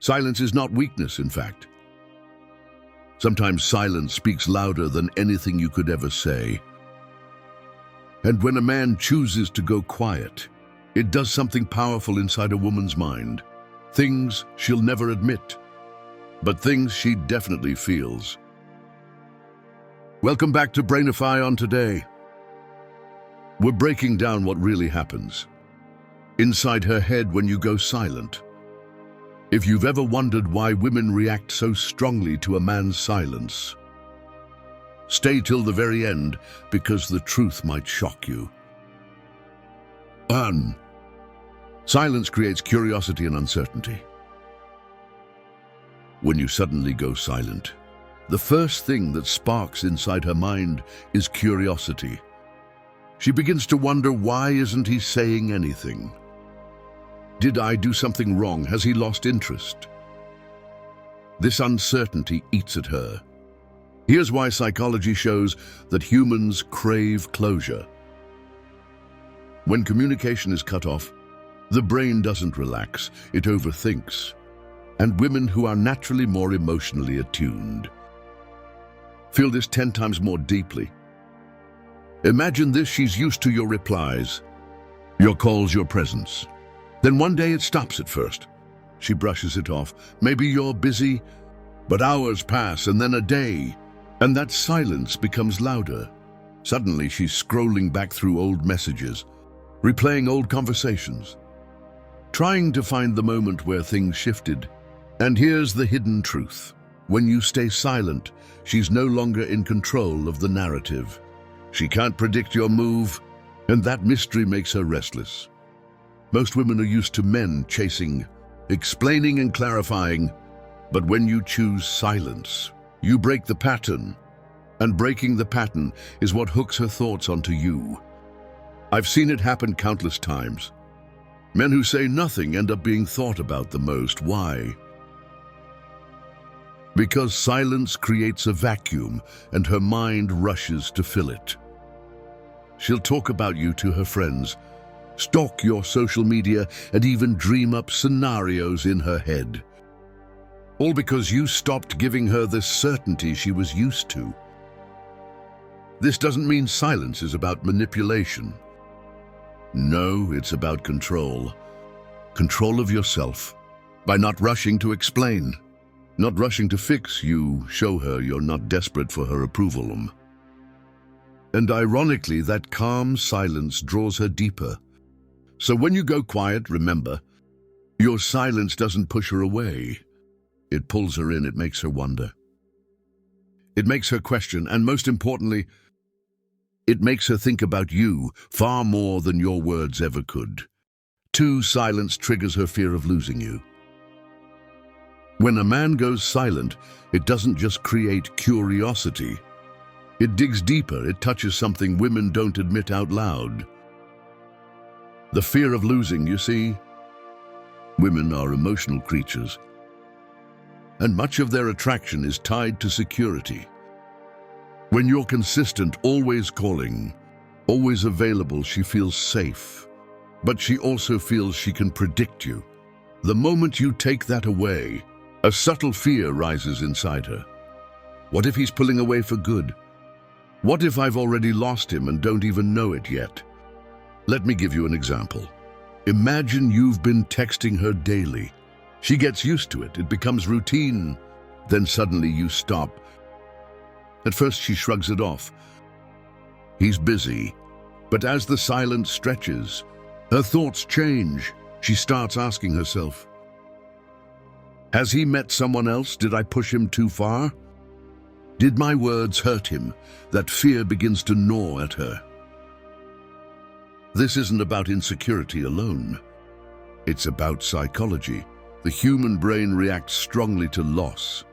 Silence is not weakness, in fact. Sometimes silence speaks louder than anything you could ever say. And when a man chooses to go quiet, it does something powerful inside a woman's mind. Things she'll never admit, but things she definitely feels. Welcome back to Brainify on Today. We're breaking down what really happens inside her head when you go silent. If you've ever wondered why women react so strongly to a man's silence, stay till the very end, because the truth might shock you. 1. Silence creates curiosity and uncertainty. When you suddenly go silent, the first thing that sparks inside her mind is curiosity. She begins to wonder, why isn't he saying anything? Did I do something wrong? Has he lost interest? This uncertainty eats at her. Here's why psychology shows that humans crave closure. When communication is cut off, the brain doesn't relax, it overthinks. And women who are naturally more emotionally attuned feel this 10 times more deeply. Imagine this: she's used to your replies, your calls, your presence. Then one day it stops at first. She brushes it off. Maybe you're busy, but hours pass, and then a day, and that silence becomes louder. Suddenly she's scrolling back through old messages, replaying old conversations, trying to find the moment where things shifted. And here's the hidden truth. When you stay silent, she's no longer in control of the narrative. She can't predict your move, and that mystery makes her restless. Most women are used to men chasing, explaining and clarifying, but when you choose silence, you break the pattern, and breaking the pattern is what hooks her thoughts onto you. I've seen it happen countless times. Men who say nothing end up being thought about the most. Why? Because silence creates a vacuum, and her mind rushes to fill it. She'll talk about you to her friends, stalk your social media, and even dream up scenarios in her head. All because you stopped giving her the certainty she was used to. This doesn't mean silence is about manipulation. No, it's about control. Control of yourself. By not rushing to explain, not rushing to fix, you show her you're not desperate for her approval. And ironically, that calm silence draws her deeper. So when you go quiet, remember, your silence doesn't push her away. It pulls her in, it makes her wonder. It makes her question, and most importantly, it makes her think about you far more than your words ever could. 2. Silence triggers her fear of losing you. When a man goes silent, it doesn't just create curiosity. It digs deeper, it touches something women don't admit out loud. The fear of losing, you see. Women are emotional creatures, and much of their attraction is tied to security. When you're consistent, always calling, always available, she feels safe. But she also feels she can predict you. The moment you take that away, a subtle fear rises inside her. What if he's pulling away for good? What if I've already lost him and don't even know it yet? Let me give you an example. Imagine you've been texting her daily. She gets used to it, it becomes routine. Then suddenly you stop. At first she shrugs it off. He's busy. But as the silence stretches, her thoughts change. She starts asking herself, has he met someone else? Did I push him too far? Did my words hurt him? That fear begins to gnaw at her. This isn't about insecurity alone. It's about psychology. The human brain reacts strongly to loss.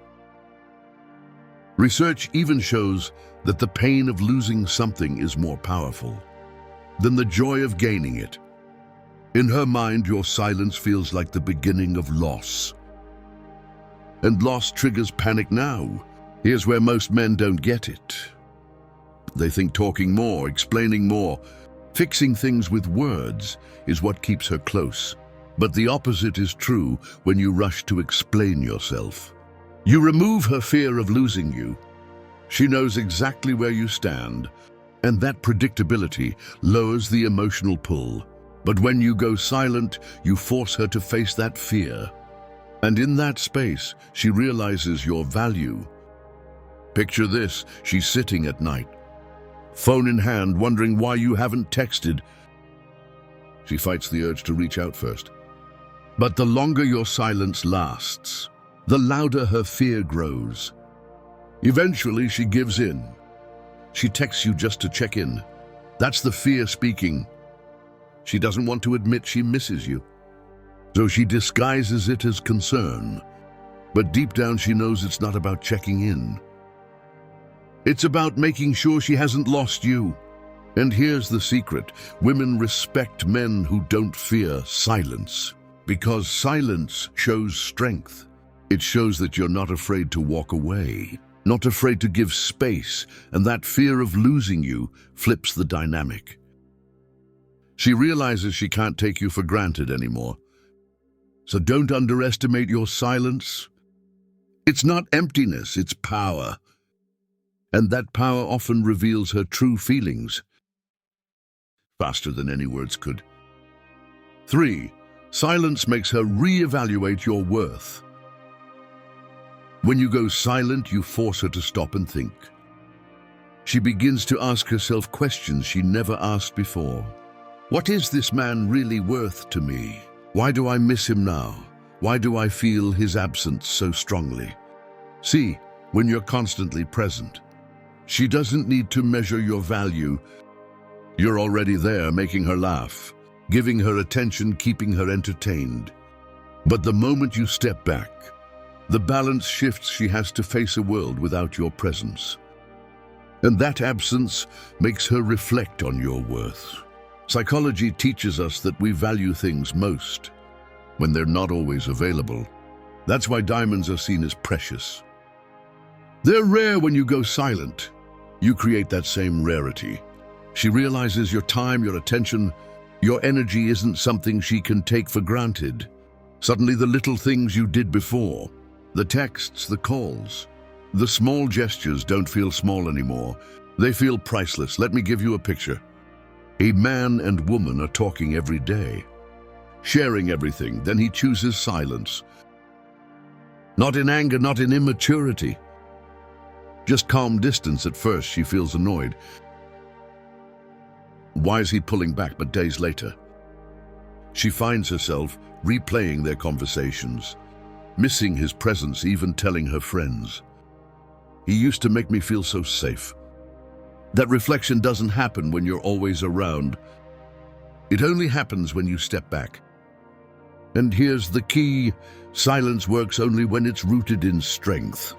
Research even shows that the pain of losing something is more powerful than the joy of gaining it. In her mind, your silence feels like the beginning of loss. And loss triggers panic now. Here's where most men don't get it. They think talking more, explaining more, fixing things with words is what keeps her close. But the opposite is true when you rush to explain yourself. You remove her fear of losing you. She knows exactly where you stand, and that predictability lowers the emotional pull. But when you go silent, you force her to face that fear. And in that space, she realizes your value. Picture this, she's sitting at night, phone in hand, wondering why you haven't texted. She fights the urge to reach out first. But the longer your silence lasts, the louder her fear grows. Eventually, she gives in. She texts you just to check in. That's the fear speaking. She doesn't want to admit she misses you, so she disguises it as concern. But deep down, she knows it's not about checking in. It's about making sure she hasn't lost you. And here's the secret. Women respect men who don't fear silence, because silence shows strength. It shows that you're not afraid to walk away, not afraid to give space, and that fear of losing you flips the dynamic. She realizes she can't take you for granted anymore. So don't underestimate your silence. It's not emptiness, it's power. And that power often reveals her true feelings, faster than any words could. 3. Silence makes her reevaluate your worth. When you go silent, you force her to stop and think. She begins to ask herself questions she never asked before. What is this man really worth to me? Why do I miss him now? Why do I feel his absence so strongly? See, when you're constantly present, she doesn't need to measure your value. You're already there, making her laugh, giving her attention, keeping her entertained. But the moment you step back, the balance shifts. She has to face a world without your presence. And that absence makes her reflect on your worth. Psychology teaches us that we value things most when they're not always available. That's why diamonds are seen as precious. They're rare when you go silent. You create that same rarity. She realizes your time, your attention, your energy isn't something she can take for granted. Suddenly the little things you did before, the texts, the calls, the small gestures don't feel small anymore. They feel priceless. Let me give you a picture. A man and woman are talking every day, sharing everything. Then he chooses silence. Not in anger, not in immaturity. Just calm distance. At first, she feels annoyed. Why is he pulling back? But days later, she finds herself replaying their conversations, missing his presence, even telling her friends. He used to make me feel so safe. That reflection doesn't happen when you're always around. It only happens when you step back. And here's the key. Silence works only when it's rooted in strength.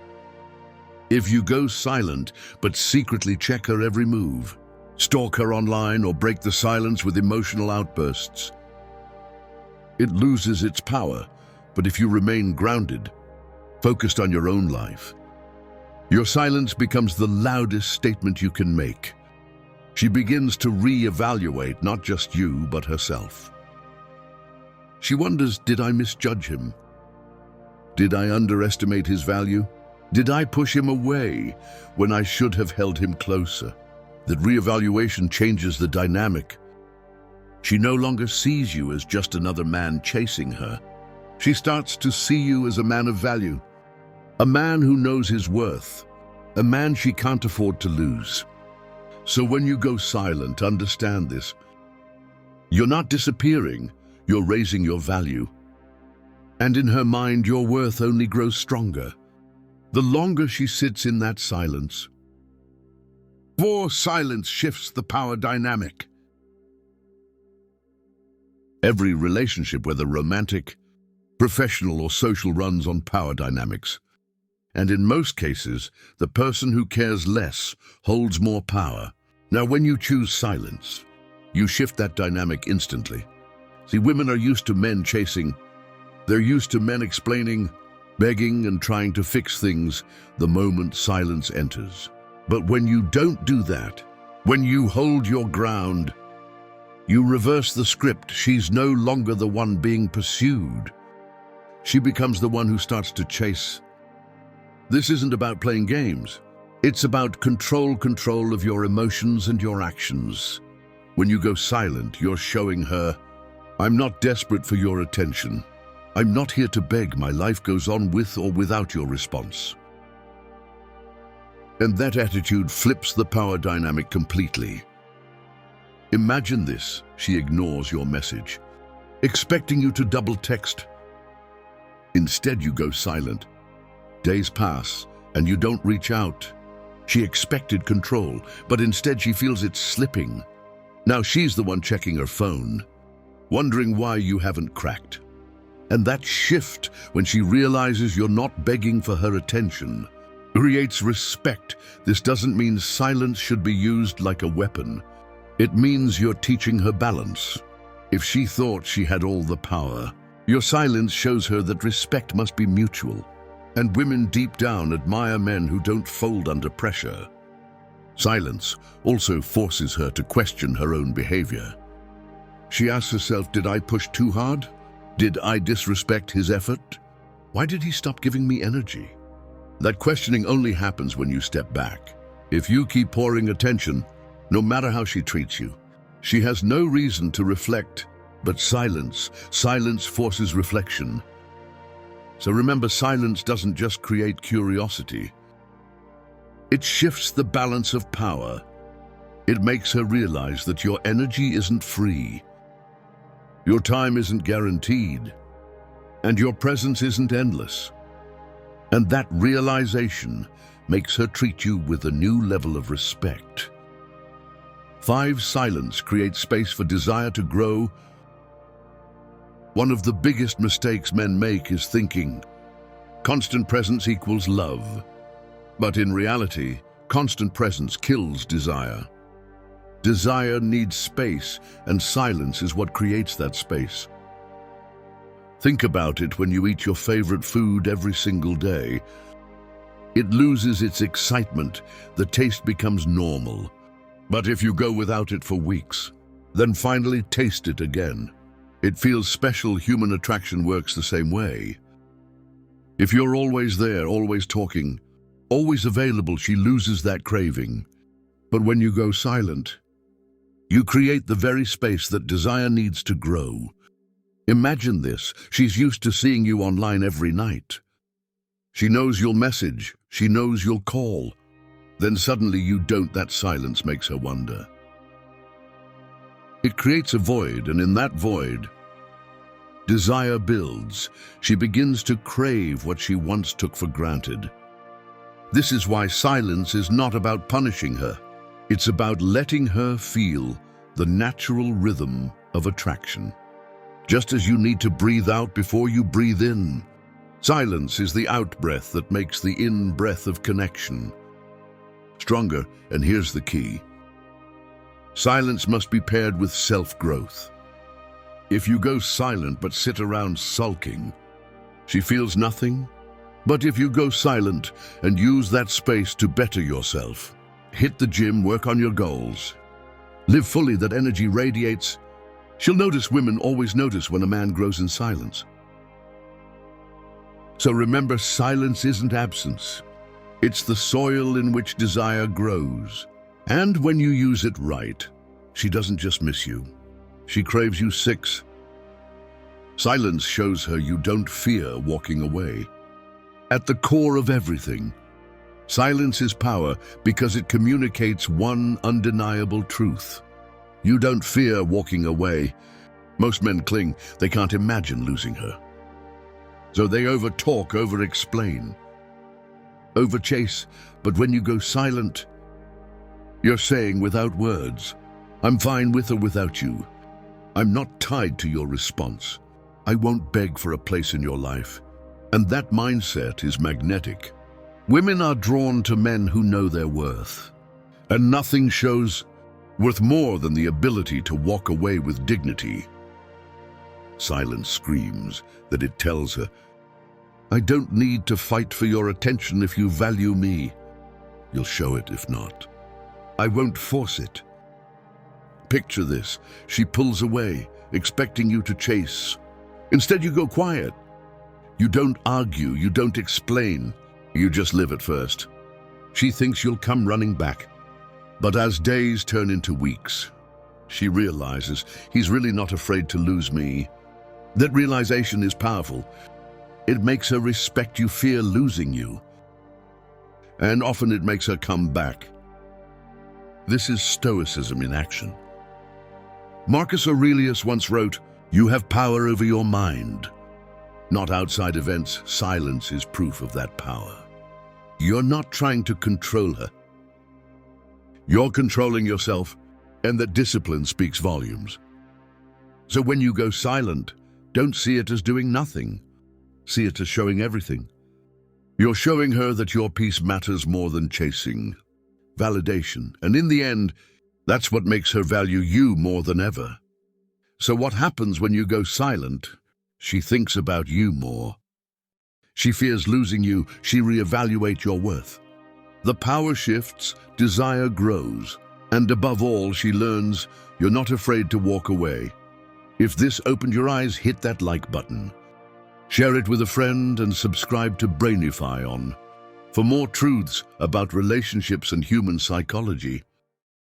If you go silent, but secretly check her every move, stalk her online, or break the silence with emotional outbursts, it loses its power. But if you remain grounded, focused on your own life, your silence becomes the loudest statement you can make. She begins to reevaluate not just you, but herself. She wonders, did I misjudge him? Did I underestimate his value? Did I push him away when I should have held him closer? That reevaluation changes the dynamic. She no longer sees you as just another man chasing her. She starts to see you as a man of value, a man who knows his worth, a man she can't afford to lose. So when you go silent, understand this. You're not disappearing, you're raising your value. And in her mind, your worth only grows stronger the longer she sits in that silence. For silence shifts the power dynamic. Every relationship, whether romantic, professional, or social, runs on power dynamics. And in most cases, the person who cares less holds more power. Now, when you choose silence, you shift that dynamic instantly. See, women are used to men chasing. They're used to men explaining, begging, and trying to fix things the moment silence enters. But when you don't do that, when you hold your ground, You reverse the script. She's no longer the one being pursued. She becomes the one who starts to chase. This isn't about playing games. It's about control of your emotions and your actions. When you go silent, you're showing her, I'm not desperate for your attention. I'm not here to beg. My life goes on with or without your response. And that attitude flips the power dynamic completely. Imagine this. She ignores your message, expecting you to double text. Instead, you go silent. Days pass, and you don't reach out. She expected control, but instead she feels it slipping. Now she's the one checking her phone, wondering why you haven't cracked. And that shift, when she realizes you're not begging for her attention, creates respect. This doesn't mean silence should be used like a weapon. It means you're teaching her balance. If she thought she had all the power, your silence shows her that respect must be mutual. And women deep down admire men who don't fold under pressure. Silence also forces her to question her own behavior. She asks herself, did I push too hard? Did I disrespect his effort? Why did he stop giving me energy? That questioning only happens when you step back. If you keep pouring attention, no matter how she treats you, she has no reason to reflect. But silence forces reflection. So remember, silence doesn't just create curiosity. It shifts the balance of power. It makes her realize that your energy isn't free. Your time isn't guaranteed. And your presence isn't endless. And that realization makes her treat you with a new level of respect. 5. Silence creates space for desire to grow. One of the biggest mistakes men make is thinking constant presence equals love. But in reality, constant presence kills desire. Desire needs space, and silence is what creates that space. Think about it when you eat your favorite food every single day. It loses its excitement, the taste becomes normal. But if you go without it for weeks, then finally taste it again, it feels special. Human attraction works the same way. If you're always there, always talking, always available, she loses that craving. But when you go silent, you create the very space that desire needs to grow. Imagine this. She's used to seeing you online every night. She knows you'll message. She knows you'll call. Then suddenly you don't. That silence makes her wonder. It creates a void, and in that void, desire builds. She begins to crave what she once took for granted. This is why silence is not about punishing her. It's about letting her feel the natural rhythm of attraction. Just as you need to breathe out before you breathe in, silence is the out-breath that makes the in-breath of connection stronger. And here's the key. Silence must be paired with self-growth. If you go silent but sit around sulking, she feels nothing. But if you go silent and use that space to better yourself, hit the gym, work on your goals, live fully, that energy radiates, she'll notice. Women always notice when a man grows in silence. So remember, silence isn't absence. It's the soil in which desire grows. And when you use it right, she doesn't just miss you. She craves you. 6. Silence shows her you don't fear walking away. At the core of everything, silence is power because it communicates one undeniable truth. You don't fear walking away. Most men cling. They can't imagine losing her. So they over-talk, over-explain, over-chase. But when you go silent, you're saying without words, I'm fine with or without you. I'm not tied to your response. I won't beg for a place in your life. And that mindset is magnetic. Women are drawn to men who know their worth. And nothing shows worth more than the ability to walk away with dignity. Silence screams that it tells her, I don't need to fight for your attention. If you value me, you'll show it. If not, I won't force it. Picture this. She pulls away, expecting you to chase. Instead, you go quiet. You don't argue, you don't explain. You just live at first. She thinks you'll come running back. But as days turn into weeks, she realizes he's really not afraid to lose me. That realization is powerful. It makes her respect you, fear losing you. And often it makes her come back. This is Stoicism in action. Marcus Aurelius once wrote, "You have power over your mind." Not outside events, silence is proof of that power. You're not trying to control her. You're controlling yourself, and that discipline speaks volumes. So when you go silent, don't see it as doing nothing. See it as showing everything. You're showing her that your peace matters more than chasing. Validation. And in the end, that's what makes her value you more than ever. So what happens when you go silent? She thinks about you more. She fears losing you. She reevaluates your worth. The power shifts, desire grows, and above all, she learns you're not afraid to walk away. If this opened your eyes, hit that like button. Share it with a friend and subscribe to Brainify for more truths about relationships and human psychology.